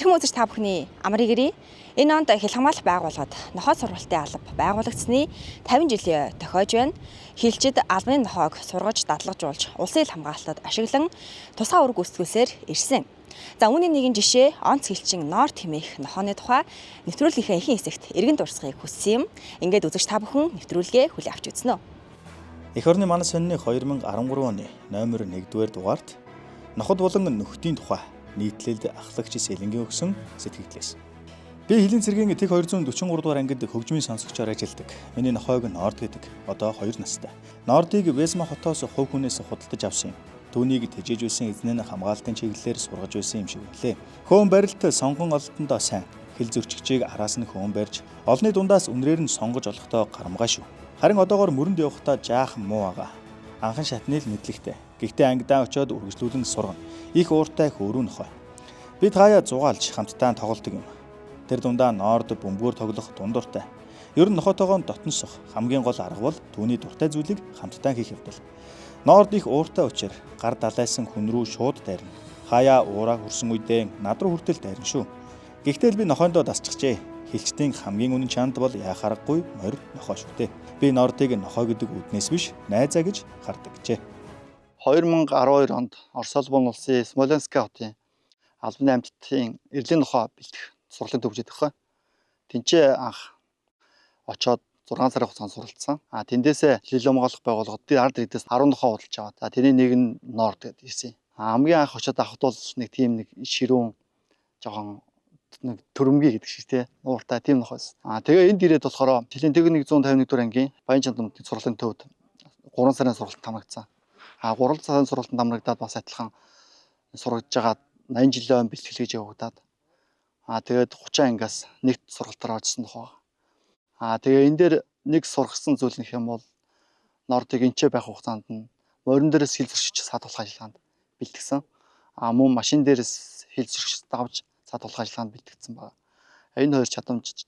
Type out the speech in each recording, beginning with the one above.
Сайхан үзэж та бүхний амрыг ирээ. Энэ онд хил хамгаалах байгууллагад нохой сургалтын алба байгуулагдсны 50 жилийн тохиож байна. Хилчид албаны нохойг сургаж дадлагжуулж улсын ил хамгаалалтад ашиглан тусгай үр гүйцэтгүүлсээр ирсэн. За үүний нэгэн жишээ онц хилчин ноор тэмээх нохооны тухай нэвтрүүлгийнхээ ихэнх хэсэгт эргэн дурсахыг хүссэн юм. Ингээд үзэж та бүхэн нэвтрүүлгээ хүлээн авч үзнэ үү. Эх орны манай сонины 2013 оны номер 1-р дугаарт ноход болон нөхдийн тухай нийтлэлд ахлагч Сэлэнгийн өгсөн сэтгэгдлээс. Би Хилийн цэргийн тэг 243 дугаар ангид хөгжмийн сонсогчоор ажилладаг. Миний нохойг Норд гэдэг. Одоо 2 настай. Нордыг Весма хотоос хувь хүнээс худалдаж авсан юм. Түүнийг тэжээж байсан эзэн нь хамгаалтын чиглэлээр сургаж байсан юм шиг байлээ. Хөөн барилт сонгон ололтондоо сайн. Хил зөрчигчийг араас нь хөөн барьж, олны дундаас үнрээр нь сонгож олохдоо гарамгаа шүү. Харин одоогоор мөрөнд явахдаа жаахан муу байгаа. Анхан шатны л мэдлэгтэй. Гэхдээ ангидаа очиод үргэлжлүүлэн сургана. Их ууртай хөөрүүн нохой. Бид хаяа зугаалж хамтдаа тоглодог юм. Тэр дундаа Норд бөмбөгөөр тоглох дундуртай. Ер нь нохоотойгоо дотносох хамгийн гол арга бол түүний дуртай зүйлийг хамтдаа хийх явдал. Норд их ууртай учраас гар далайсан хүн рүү шууд дайрна. Хаяа уураа хүрсэн үедээ над руу хүртэл дайрна шүү. Гэхдээ би нохоондоо дасчихжээ. Хилчдийн хамгийн үнэн чанд бол яа харахгүй морь нохоо шүү дээ. Би Нордыг нохоо гэдэг үднээс биш найзаа гэж хардаг гэжээ. 2012 онд Орос улбан улсын Смоленск хотын албаны амьтдын эрлийн нохоо бэлтгэх сургалтын төвчөд өгөх. Тэнцээ анх очоод 6 сарын хугацаанд суралцсан. Тэндээсээ хил хамгаалах байгууллагад би ард иргэдээс 10 нохоо худалдаж аваад. Тэрний нэг нь Норд гэдэг ирсэн. Хамгийн анх очоод авахд бол нэг тийм нэг ширүүн жоохон нэг төрөмгий гэдэг шиг тий ууртай тийм нохоос. Тэгээ энд ирээд болохоор Хилийн тэг 151 дугаар ангийн Баян чандамтны сургалтын төвд 3 сарын сургалт хамрагдсан. 3 сарын сургалтанд хамрагдаад бас адилхан сургаж байгаа 80 жилийн бэлтгэл гэж явагдаад. Тэгээд 30 ангиас нэгт сургалтаар оржсон нохоо. Тэгээ энэ дээр нэг сургасан зүйл нөх юм бол Нордыг энчээ байх хугацаанд нь морин дээрээс хил зөрчиж саадуулах ажиллагаанд бэлтгэсэн. Мөн машин дээрээс хил зөрчиж давж саадуулах ажиллагаанд бэлтгэсэн байна. Энэ хоёр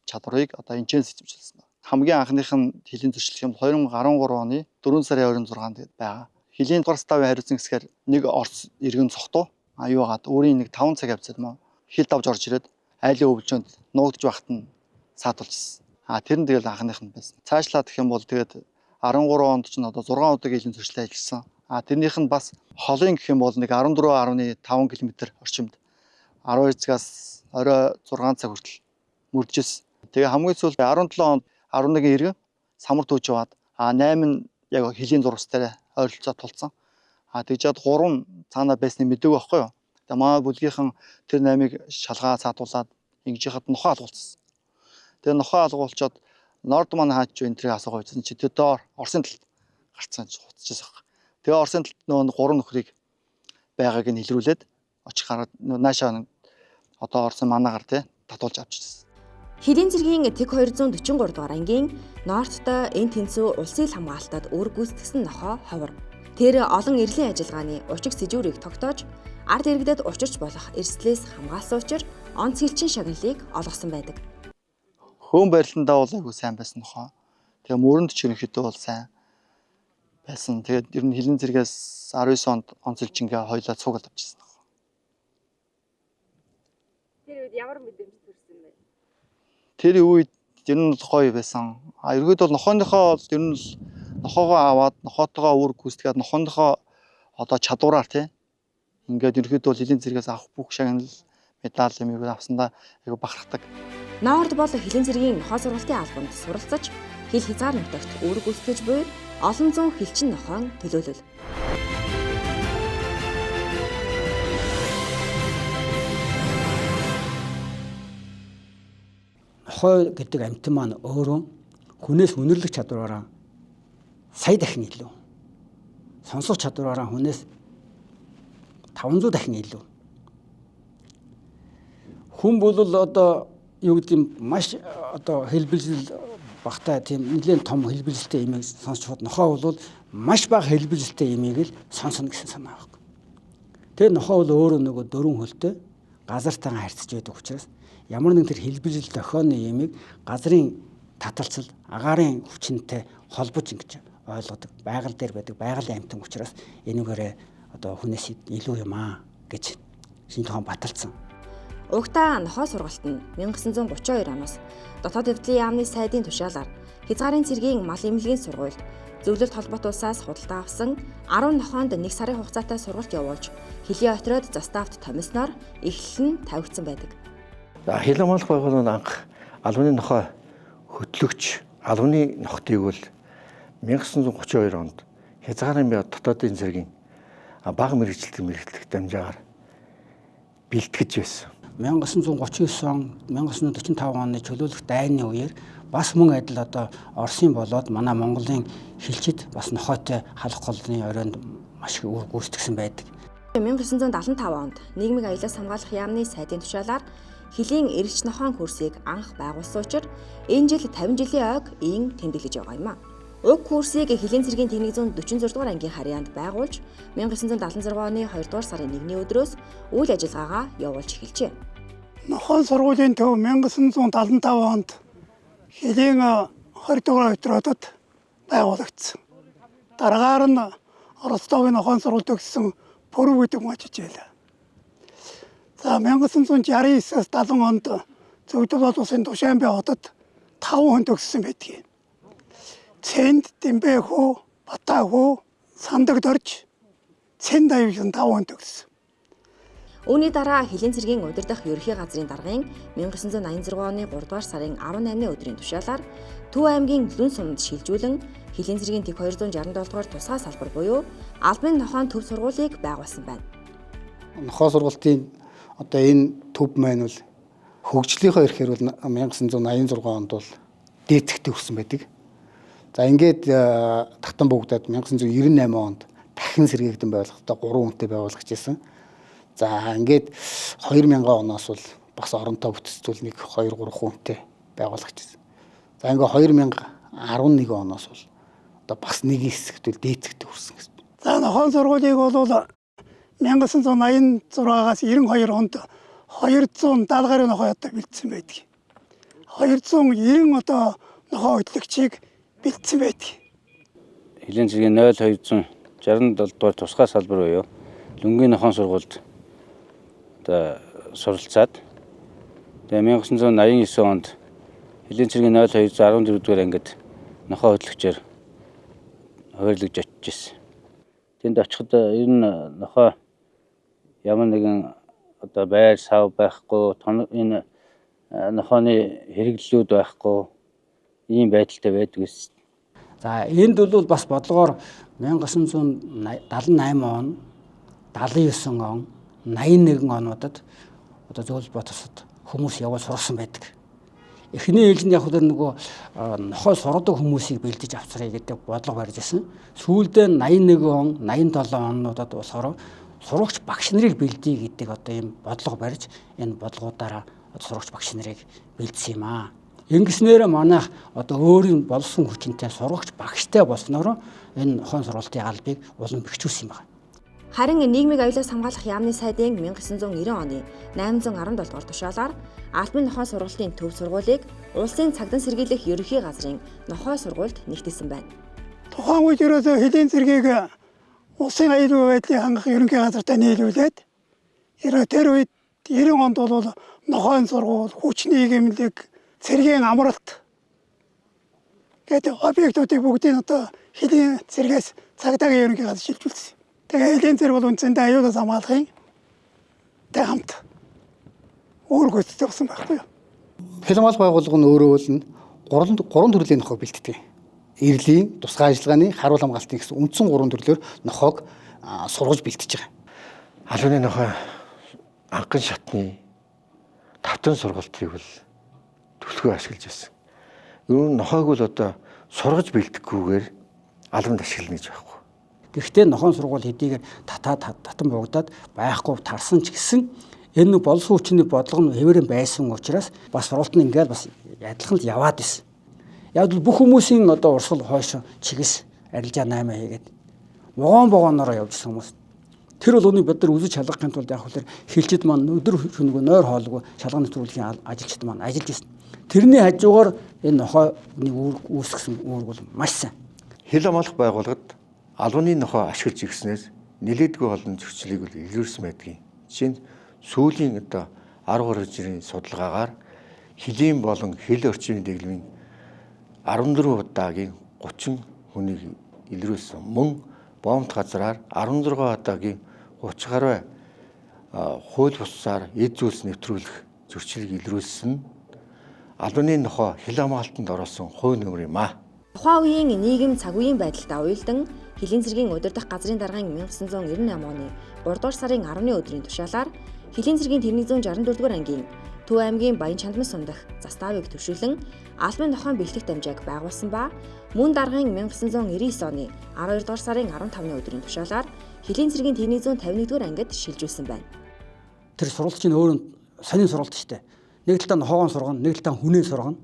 чадварыг одоо энчээс эзэмшүүлсэн байна. Хамгийн анхных нь хилийн зөрчлөх юм 2013 оны 4 сарын 26-нд байгаа. Хилийн дугаар ставын хариуцсан хэсгээр нэг Орос иргэн цогтуу юу гаад өөрийн нэг 5 цаг явцад мөн хил давж орж ирээд айлын өвлжөнд нуугдж байхад нь саадуулчихсан. Тэр нь тэгэл анхных нь байсан. Цаашлаад гэх юм бол тэгээд 13 онд ч одоо 6 удаа хилийн зөрчлөө ажилласан. Тэрнийх нь бас холын гэх юм бол нэг 14.5 км орчимд 12 цагаас орой 6 цаг хүртэл мөрдөжсэн. Тэгээ хамгийн сүүлд 17 онд 11 иргэн самар тууж яваад 8 нь яг хилийн зурвастай ойролцоо тулцсан. Тэгжээд 3 цаанаа байсны мэдээгүй байхгүй юу. Тэгээ манай бүлгийнхэн тэр 8-ыг шалгаа саадуулаад ингэж хахад нохоо алгуулсан. Тэгээ нохоо алгуулчаад Норд маань хаач юу энтрийг асуугаа байсан чи тэр доор Оросын талд гарцсан хуцчихсан баг. Тэгээ Оросын талд нөгөө 3 нөхрийг байгааг нь илрүүлээд очих гараад наашаа одоо Оросын манаагаар тий татуулж авчихсан. Хилийн цэргийн тэг 243 дугаар ангийн Нордтой энэ тэнцүү улсын ил хамгаалтад үр гүйцэтгсэн нохоо ховор. Тэр олон эрлийн ажиллагааны учиг сэжүүрийг тогтоож ард иргэдэд учирч болох эрсдлээс хамгаалсан учраас онц хилчин шагналыг олгосон байдаг. Хөөн барилтандаа бол айгүй сайн байсан нохоо. Тэгээ мөрөнд ч ерөнхийдөө бол сайн байсан. Тэгээд ер нь Хилийн цэргээс 19 онд онц хилчингээ хоёлаа цуглаад авчихсан нохоо. Тэр үед ямар мэдрэмж төрсөн бэ? Тэр үед ер нь гоё байсан. Ерөнхийдөө бол нохооныхоо ер нь нохоогоо аваад нохоотойгоо үр гүйцэтгээд нохооныхоо одоо чадвараар тий ингээд ерөнхийдөө Хилийн цэргээс авах бүх шагнал медаль юмыг авсандаа айгүй бахархдаг. Норд бол Хилийн цэргийн нохоо сургалтын албанд суралцаж хил хязгаар нутагт үр гүйцэтгэж буй олон зуун хилчин нохойн төлөөлөл. Нохой гэдэг амьтан маань өөрөө хүнээс үнэрлэх чадвараараа сая дахин илүү. Сонсох чадвараараа хүнээс 500 дахин илүү. Хүн бол одоо юу гэдэг маш одоо хэлбэлзэл багтаа тийм нэлээд том хэлбэлзэлтэй имийг сонсч хад нохоо бол маш бага хэлбэлзэлтэй имийг л сонсно гэсэн санаа байна. Тэгээ нохоо бол өөрөө нөгөө дөрвөн хөлтэй газартайгаа харьцаж байдаг учраас ямар нэг тэр хэлбэлзэл дохионы имийг газрын таталцал агаарын хүчинтэй холбож ингэж ойлгодог. Байгаль дээр байдаг байгалийн амьтан учраас энүүгээрээ одоо хүнээс илүү юм аа гэж шинэ тоон баталсан. Угтаа нохой сургалт нь 1932 оноос дотоод хэвтлийн яамны сайдын тушаалаар Хязгаарын цэргийн мал эмнэлгийн сургуульд зөвлөлт холбоот улсаас худалдаа авсан 10 нохоонд 1 сарын хугацаатай сургалт явуулж Хилийн отроод заставт томисноор эхлэл нь тавигдсан байдаг. Хил хамгаалах байгууллагын анх албаны нохой хөтлөгч албаны нохтыг бол 1932 онд Хязгаарын дотоодын цэргийн бага мэргэжилтийн мэргэжлэх дамжаагаар бэлтгэж байсан. 1939 он 1945 оны чөлөөлөх дайны үеэр бас мөн адил одоо Оросын болоод манай Монголын хилчид бас нохойтой халах голны оройнд маш их үр гүйцэтгсэн байдаг. 1975 онд нийгмийн аяллаас хамгаалах яамны сайдын тушаалаар Хилийн эргэж нохойн курсыг анх байгуулсан учраас энэ жил 50 жилийн ойг ийн тэмдэглэж байгаа юм а. Уг курсыг Хилийн цэргийн техник 146 дугаар ангийн харьяанд байгуулж 1976 оны 2 дугаар сарын 1-ний өдрөөс үйл ажиллагаагаа явуулж эхэлжээ. Нохойн сургуулийн төв 1975 онд Хилийн 20 дугаар отродод байгуулагдсан. Дараагаар нь Ростовын нохойн сургууль төгссөн Пүрэв гэдэг мужид байлаа. За 1969-с 70 онд Зөвдөд улсын Душанбе хотод 5 хүн төгссөн байдгийг. Цэнд, Дэмбэхүү, Батаагүү, Сандагдорж, Цэнд аяг гэсэн 5 хүн төгссөн. Үүний дараа Хилийн цэргийн удирдах ерөнхий газрын даргын 1986 оны 3 дугаар сарын 18-ны өдрийн тушаалаар Төв аймгийн Лүн суманд шилжүүлэн Хилийн цэргийн тэг 267 дугаар тусгай салбар буюу албаны нохойн төв сургуулийг байгуулсан байна. Нохой сургалтын одоо энэ төв маань бол хөгжлийнхөө ирэхээр бол 1986 онд бол дээцэгт өрсөн байдаг. За ингээд Татан богдод 1998 онд дахин сэргээгдэн байгуулахдаа 3 хүнтэй байгуулагдчихсан. За ингээд 2000 оноос бол бас оронтой бүтцүүл 1 2 3 хүнтэй байгуулагдчихсан. За ингээд 2011 оноос бол одоо бас нэг хэсэгт бол дээцэгт өрсөн гэсэн. За нохойн сургуулийг бол 1986-аас 92 онд 270 гаруй нохойтой бэлдсэн байдаг. 290 одоо нохой хөтлөгчийг бэлдсэн байдаг. Хилийн цэргийн 0267 дугаар тусгай салбар буюу Лүнгийн нохойн сургуульд одоо суралцаад тэгээ 1989 онд Хилийн цэргийн 0214 дугаар ангид нохой хөтлөгчөөр хуваарлагдж очиж ирсэн. Тэнд очиход ер нь нохой ямар нэгэн одоо байр сав байхгүй, энэ нохойны хэрэглэлүүд байхгүй ийм байдалтай байдаг гэсэн. За энд бол бас бодлогоор 1978 он, 79 он, 81 онуудад одоо Зөвлөлт тусад хүмүүс явал сурсан байдаг. Эхний ээлжинд яг нөгөө нохой сурдаг хүмүүсийг бэлдэж авцраа гэдэг бодлого барьж ирсэн. Сүүлдээ 81 он, 87 онуудад болохоор сурагч багш нарыг бэлдээ гэдэг одоо ийм бодлого барьж энэ бодлогуудаараа сурагч багш нарыг бэлдсэн юм аа. Ингэснээр манайх одоо өөрийн болсон хүчинтэй сурагч багштай болсноор энэ нохойн сургалтын албыг улам бэхжүүлсэн юм байна. Харин нийгмийн аюулаас хамгаалах яамны сайдын 1990 оны 817 дугаар тушаалаар албан нохой сургалтын төв сургуулийг улсын цагдаа сэргийлэх ерөнхий газрын нохой сургуульд нэгтгэсэн байна. Тухайн үед ерөөсөө Хилийн цэргийг улсын аюулгүй байдлыг хангах ерөнхий газартай нийлүүлээд тэр үед 90 онд бол нохойн сургууль, хүчний гэмлэг, цэргийн амралт гэдэг объектуудыг бүгдийг одоо Хилийн цэргээс цагдаагийн ерөнхий газар шилжүүлсэн. Тэгээ Хилийн цэрэг бол үндсэндээ аюулаас хамгаалахын хамт өөр гүйцэтгэсэн байхгүй юу? Хил хамгаалах байгууллага нь өөрөө бол 3 төрлийн нохой бэлддэг. Эрлийн, тусгай ажиллагааны, харуул хамгаалтын гэсэн үндсэн 3 төрлөөр нохойг сургаж бэлтэж байгаа. Албаны нохой анхан шатны тавтан сургалтыг бол төлхөө ашиглаж байсан. Ер нь нохойг бол одоо сургаж бэлдэхгүйгээр албанд ашиглана гэж байхгүй. Гэхдээ нохойн сургууль хэдийгээр татан богдоод байхгүй тарсан ч гэсэн энэ болсон хүчний бодлого нь хэвээрэн байсан учраас бас сургалт нь ингээл бас адилхан л яваад исэн. Яг л бүх хүмүүсийн одоо урсгал хойш чигээс арилжаа 8 хийгээд вогооноор явжсэн хүмүүс. Тэр бол үүнийг бид нар үзэж шалгахын тулд яг хөлөөр хилчид маань өдөр шөнөгүй нойр хоолгүй шалганы нэвтрүүлгийн ажилчид маань ажиллаж ирсэн. Тэрний хажуугаар энэ нохойны үүсгэсэн үүрэг бол маш сайн. Хил хамгаалах байгууллагад албаны нохой ашиглаж ирснээр нэлээдгүй олон зөрчлийг илэрсэн байдгийг. Жишээ нь сүүлийн одоо арга барилжийн судалгаагаар хилийн болон хил орчмын дэглэмийн 14 удаагийн 30 хүнийг илрүүлсэн. Мөн боомт газраар 16 удаагийн 30 гаруй хууль бусаар эд зүйлс нэвтрүүлэх зөрчилийг илрүүлсэн албаны нохой хил хамгаалтанд оруулсан хувь нэмэр юм а. Тухайн үеийн нийгэм цаг үеийн байдалтай уялдан Хилийн цэргийн удирдах газрын даргын 1998 оны 3 дугаар сарын 10-ны өдрийн тушаалаар Хилийн цэргийн тэрний 164-р ангийн Төв аймгийн Баян Чандмас сундах заставыг төвшүүлэн албан нохойн бэлтгэх дамжааг байгуулсан ба мөн даргын 1999 оны 12 дугаар сарын 15-ны өдрийн тушаалаар Хилийн цэргийн тэрний 151-р ангид шилжүүлсэн байна. Тэр сургалт чинь өөрөө сонин сургалт шүү дээ. Нэг талдаа нохоогоо сургана, нэг талдаа хүнээ сургана.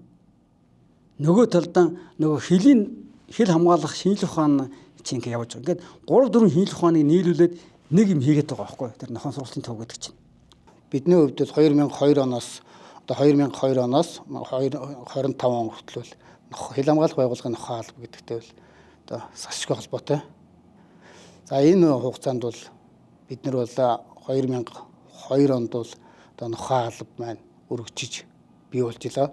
Нөгөө талдаа нөгөө хил хамгаалах шинжлэх ухааны чинь ингэ явж байгаа. Ингээд 3-4 шинжлэх ухааныг нийлүүлээд нэг юм хийгээд байгаа байхгүй. Тэр нохоон сургалтын төв гэдэг чинь. Бидний хувьд 2002 оноос одоо 2002 оноос 2025 он хүртэл хил хамгаалах байгууллагын нохой алба гэдэгтэй бол одоо сашгүй холбоотой. За энэ хугацаанд бол бид нар бол 2002 онд бол одоо нохой алба маань өргөжиж бий болж илаа.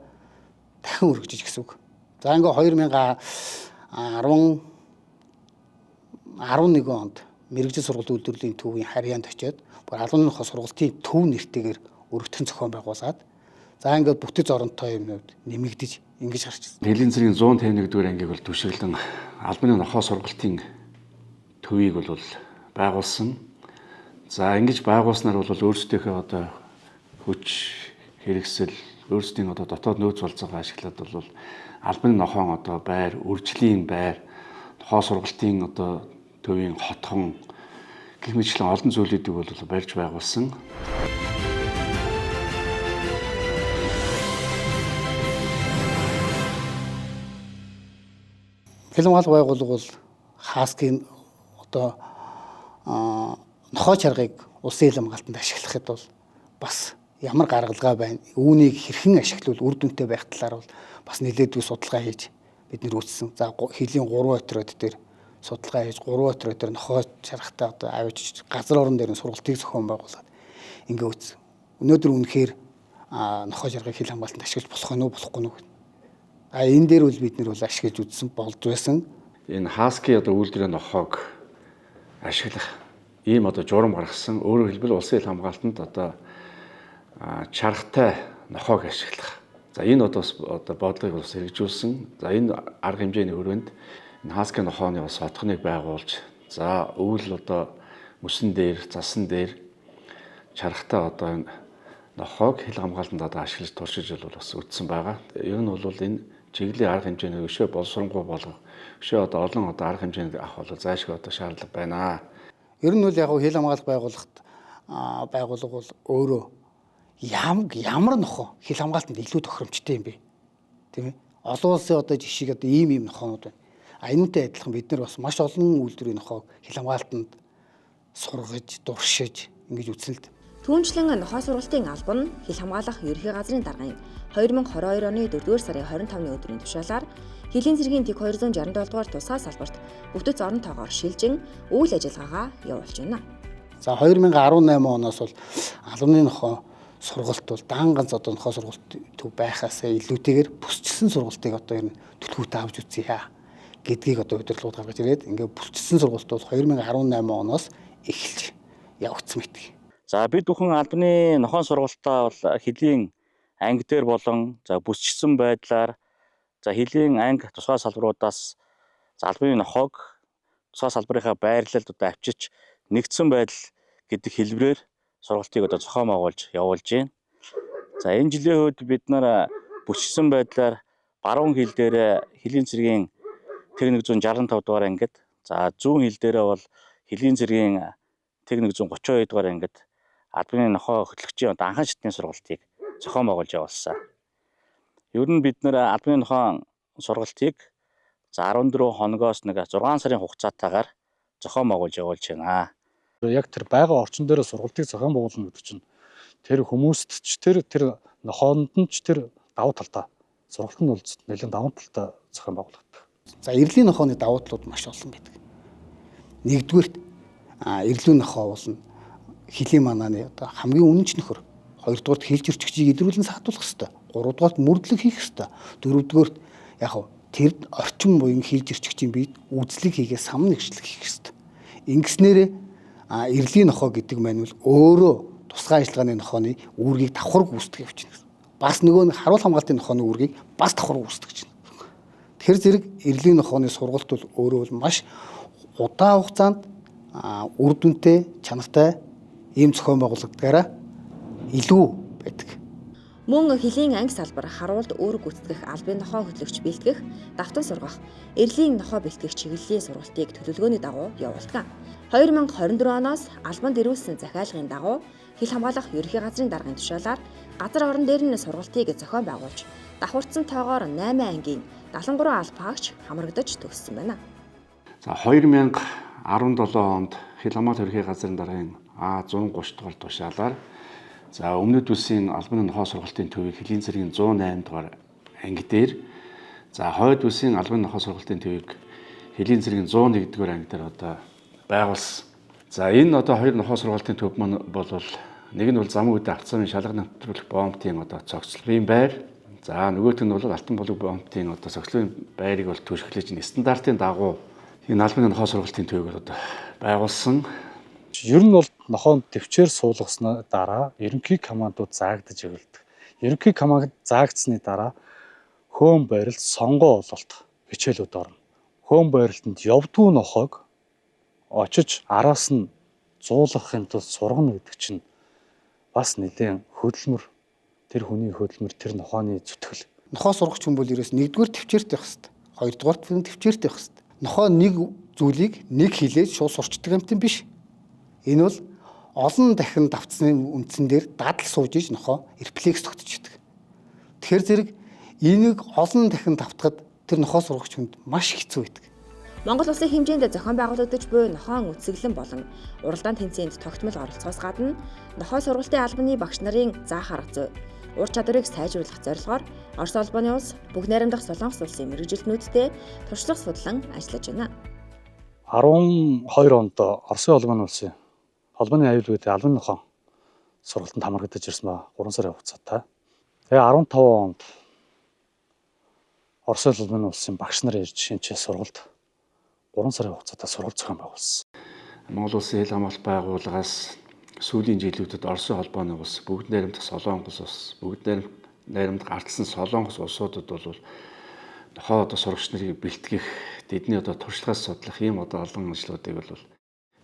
Дахин өргөжиж гэсэн үг. За ингээ 2011 онд мэрэгжил сургалт үйлдвэрлэлийн төвийн харьяанд очиод албаны нохой сургалтын төв нэртэйгээр өргөтгөн зохион байгуулад за ингээд бүтэц оронтой юмнууд нэмэгдэж ингэж гарч ирсэн. Хилийн цэргийн 151-р ангийг бол түшиглэн албаны нохой сургалтын төвийг бол байгуулсан. За ингэж байгуулснаар бол өөрсдийнхөө одоо хүч хэрэгсэл өөрсдийн одоо дотоод нөөц болцоогоо ашиглаад бол албаны нохойн одоо байр, үржлийн байр, нохой сургалтын одоо төвийн хотхон гэх мэтлэн олон зүйлүүдийг бол барьж байгуулсан. Хил хамгаалах байгууллага бол Хаскийн одоо нохой чаргыг улсын хил хамгаалтанд ашиглахад бол бас ямар гаргалгаа байна. Үүнийг хэрхэн ашиглавал үр дүнтэй байх талаар бол бас нэлээдгүй судалгаа хийж бид нэр үүссэн. За хилийн 3 отроод дээр судалгаа хийж 3 отроод дээр нохой чаргатай одоо авчиж газар орон дээр сургалтыг зохион байгуулад ингээ үүссэн. Өнөөдөр үнэхээр нохой чаргыг хил хамгаалтанд ашиглаж болох нь уу болохгүй нь. Энэ дээр бол бид нэр бол ашиглаж үзсэн болж байсан. Энэ Хаски одоо үйлдвэрийн нохойг ашиглах ийм одоо журам гаргасан. Өөрөөр хэлбэл улсын хил хамгаалтанд одоо чаргатай нохойг ашиглах. За энэ одоо бодлогыг бас хэрэгжүүлсэн. За энэ арга хэмжээний хүрээнд энэ Хаскийн нохойны бас хотхныг байгуулж, за өвөл одоо мөсөн дээр, засан дээр чаргатай одоо энэ нохойг хил хамгаалтанд одоо ашиглаж туршиж бол бас үтсэн байгаа. Ер нь бол энэ чиглэлийн арга хэмжээний өшөө боловсронгуй болгох, өшөө одоо олон одоо арга хэмжээний авах бол заашгүй одоо шаардлага байна. Ер нь бол яг хил хамгаалах байгууллага бол өөрөө ямар нохой хил хамгаалтанд илүү тохиромжтой юм бэ? Тийм ээ. Олон улсын одоо жишээ одоо ийм нохойнууд байна. Энүүтэй адилхан бид нар бас маш олон үйлдвэрийн нохойг хил хамгаалтанд сургаж, дуршиж ингэж үтсэн л дээ. Түүнчлэн нохой сургалтын алба нь хил хамгаалах ерхий газрын даргын 2022 оны 4-р сарын 25-ны өдрийн тушаалаар Хилийн цэргийн тэг 267 дугаар тусгай салбарт бүтэц оронтойгоор шилжин үйл ажиллагаагаа явуулж байна. За 2018 оноос бол албаны нохой сургалт бол дан ганц одоо нохой сургалт төв байхаас илүүтэйгээр бүсчилсэн сургалтыг одоо ер нь төлхөөтэй авч үзье гэдгийг одоо удирдлагууд гаргаж ирээд ингээд бүсчилсэн сургалт бол 2018 оноос эхэлж явагдсан мэт. За бид бүхэн албаны нохойн сургалтаа бол хилийн анги дээр болон за бүсчилсэн байдлаар за хилийн анги тусгай салбаруудаас за албаны нохойг тусгай салбарынхаа байрлалд одоо авчиж нэгдсэн байдал гэдэг хэлбэрээр сургалтыг одоо зохион байгуулж явуулж байна. За энэ жилийн үед бид нар бүсчилсэн байдлаар баруун хил дээр Хилийн цэргийн тэг 165 дугаар ангид, за зүүн хил дээрээ бол Хилийн цэргийн тэг 132 дугаар ангид албаны нохой хөтлөгчийн одоо анхан шатны сургалтыг зохион байгуулж явуулсан. Ер нь бид нэр албаны нохойн сургалтыг за 14 хоногоос нэг 6 сарын хугацаатаагаар зохион байгуулж явуулж байна. Яг тэр байгаа орчин дээр сургалтыг зохион байгуулна гэдэг чинь тэр хүмүүст ч тэр нохоонд нь ч тэр давуу талтай сургалт нь бол нэлээд давуу талтай зохион байгуулагдав. За эрлийн нохооны давуу талууд маш олон байдаг. Нэгдүгээрт эрлийн нохоо болно хилийн манааны одоо хамгийн үнэнч нөхөр Хоёрдугаарт хэлж ирчгчийг илрүүлэн саатуулах хэрэгтэй. Гуравдугаарт мөрдлөг хийх хэрэгтэй. Дөрөвдүгээрт яг тэр орчин буян хэлж ирчгчийн биед үзлэг хийгээ самн нэгшлэг хийх хэрэгтэй. Ингэснээрээ эрлийн нохоо гэдэг маань бол өөрөө тусгай ажиллагааны нохооны үүргийг давхар гүйцэтгэж явчихна. Бас нөгөө нэг харуул хамгаалтын нохооны үүргийг бас давхар гүйцэтгэж байна. Тэр зэрэг эрлийн нохооны сургалт бол өөрөө маш удаан хугацаанд үр дүнтэй, чанартай ийм зохион байгуулагдгаараа илүү байдаг. Мөн хөлийн анги салбар харуулд үүрэг гүйцэтгэх албан нохоо хөтлөгч бэлтгэх, давтан сургах, эрлийн нохоо бэлтгэх чиглэлийн сургалтыг төлөвлөгөөний дагуу явуулдаг. 2024 оноос албанд ирүүлсэн захиалгын дагуу хил хамгаалах ерөнхий газрын даргын тушаалаар газар орон дээр нь сургалтыг зохион байгуулж, давхарцсан тоогоор 8 ангийн 73 албаагч хамрагдаж төгссөн байна. За 2017 онд хил хамгаалах ерөнхий газрын даргын А130 дугаар тушаалаар за өмнөд улсын албаны нохоо сургалтын төвийг хөлийн цэргийн 108 дугаар анги дээр за хойд улсын албаны нохоо сургалтын төвийг хөлийн цэргийн 101 дугаар анги дээр одоо байгуулсан. За энэ одоо хоёр нохоо сургалтын төв маань бол нэг нь бол замын үдэ авцсан шалган нэвтрүүлэх боомтын одоо цогцлбын байр. За нөгөөх нь бол алтан булаг боомтын одоо цогцлбын байрыг бол түшиглэж стандартын дагуу энэ албаны нохоо сургалтын төвийг одоо байгуулсан. Ер нь бол нохоонд төвчээр суулгасны дараа ерөнхий командууд заагдаж явуулдаг. Ерөнхий команд заагдсны дараа хөөн байралд сонгоо ололт хичээлүүд орно. Хөөн байралтанд явдгүй нохоог очиж араас нь зуулгахын тулд сургана гэдэг чинь бас нэлээд хөдөлмөр, тэр хүний хөдөлмөр, тэр нохооны зүтгэл. Нохоо сургагч хүн бол ерөөс нэгдүгээр төвчээртэй байх хэрэгтэй. Хоёрдугаарт төвчээртэй байх хэрэгтэй. Нохоо нэг зүйлийг нэг хилээд шууд сурчдаг юмтай биш. Энэ бол олон дахин давтсны үндсэн дээр дадал сууж иж нохоо рефлекс тогтчихдаг. Тэгэхээр зэрэг энийг олон дахин давтахад тэр нохоо сургагч хүнд маш хэцүү байдаг. Монгол улсын хэмжээнд зохион байгуулагдаж буй нохоон үтсэглэн болон уралдаан тэмцээнд тогтмол оролцоос гадна нохоо сургалтын албаны багш нарын заах арга зүй, ур чадварыг сайжруулах зорилгоор Орос улбаны улс бүх найрамдах Солонгос улсын мэргэжилтнүүдтэй туршлага судлан ажиллаж байна. 12 онд Оросын улбаны улсын холбооны аюулгүй албан нохоо сургалтанд хамрагдаж ирсэн ба 3 сарын хугацаатай. Тэгээ 15 онд Оросын улбаны улсын багш нар ирж шинжлэх сургалт 3 сарын хугацаатай сургалт зохион байгуулсан. Монгол улсын хил хамгаалалт байгууллагаас сүүлийн жилүүдэд Оросын холбооны улс, бүгд найрамдах Солонгос улс, бүгд найрамдах ардсан Солонгос улсуудад бол нохоо одоо сурагч нарыг бэлтгэх, тэдний одоо туршлагаас судлах ийм одоо олон ажлуудыг бол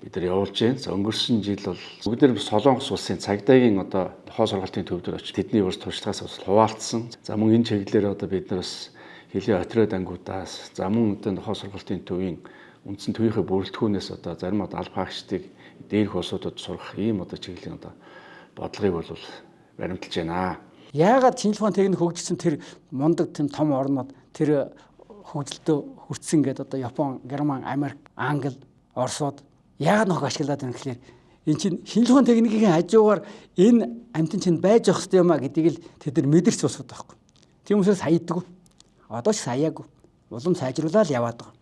бид нар явуулж байна. За өнгөрсөн жил бол бүгд найрамдах Солонгос улсын цагдаагийн одоо нохоо сургалтын төв дээр очиж тэдний урс туршлагаас хуваалцсан. За мөн энэ чиглэлээр одоо бид нар бас хилийн отряд ангуудаас за мөн одоо нохоо сургалтын төвийн үндсэн төвийнхээ бүрэлдэхүүнээс одоо зарим одоо алба хаагчдыг дээрх улсуудад сургах ийм одоо чиглэлийн одоо бодлогыг бол баримталж байна. Яагаад шинжлэх ухааны техник хөгжсөн тэр мундаг тийм том орнууд тэр хөгжилтөө хүртсэн гэдэг одоо Япон, Герман, Америк, Англи, Оросууд яагаад нохог ашиглаад байна гэхээр эн чинь шинжлэх ухааны техникийн хажуугаар энэ амьтан чинь байж явах хэрэгтэй юм а гэдгийг л тэд нар мэдэрч суусгаад байхгүй. Тийм учраас саяддаг. Одоо ч саяагүй. Улам сайжруулаад яваад байгаа.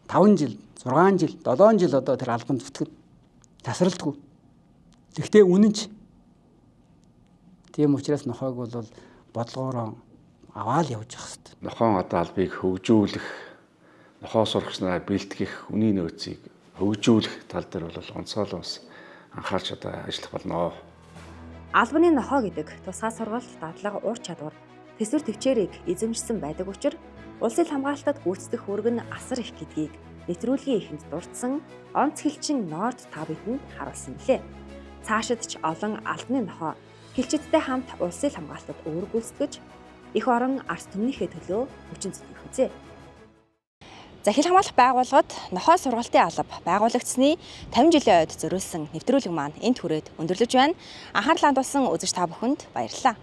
5 жил, 6 жил, 7 жил одоо тэр албанд зүтгэн тасралтгүй. Гэхдээ үнэн ч тийм учраас нохоог бол бодлогоор аваад явж явах хэрэгтэй. Нохоон одоо албыг хөгжүүлэх, нохоо сурагч нараа бэлтгэх, үний нөөцийг хөгжүүлэх тал дээр бол онцгойлон бас анхаарч одоо ажиллах болно. Албаны нохоо гэдэг тусгай сургалт, дадлага, ур чадвар, төсвөр төвчээрийг эзэмшсэн байдаг учраас улсын хамгаалалтад гүйцэтгэх үүрэг нь асар их гэдгийг нэвтрүүлгийн эхэнд дурдсан онц хэлчин Норд Табитэнд харуулсан билээ. Цаашид ч олон албаны нохоо хэлчидтэй хамт улсын хамгаалтад үүрэг гүйцэтгэж их орон арс түмнийхээ төлөө хүчин зүтгэх үзье. За хил хамгаалах байгууллагад нохоо сургалтын алба байгуулагдсны 50 жилийн ойд зориулсан нэвтрүүлэг маань энд хүрээд өндөрлөж байна. Анхаарлаа хандуулсан үзэгч та бүхэнд баярлалаа.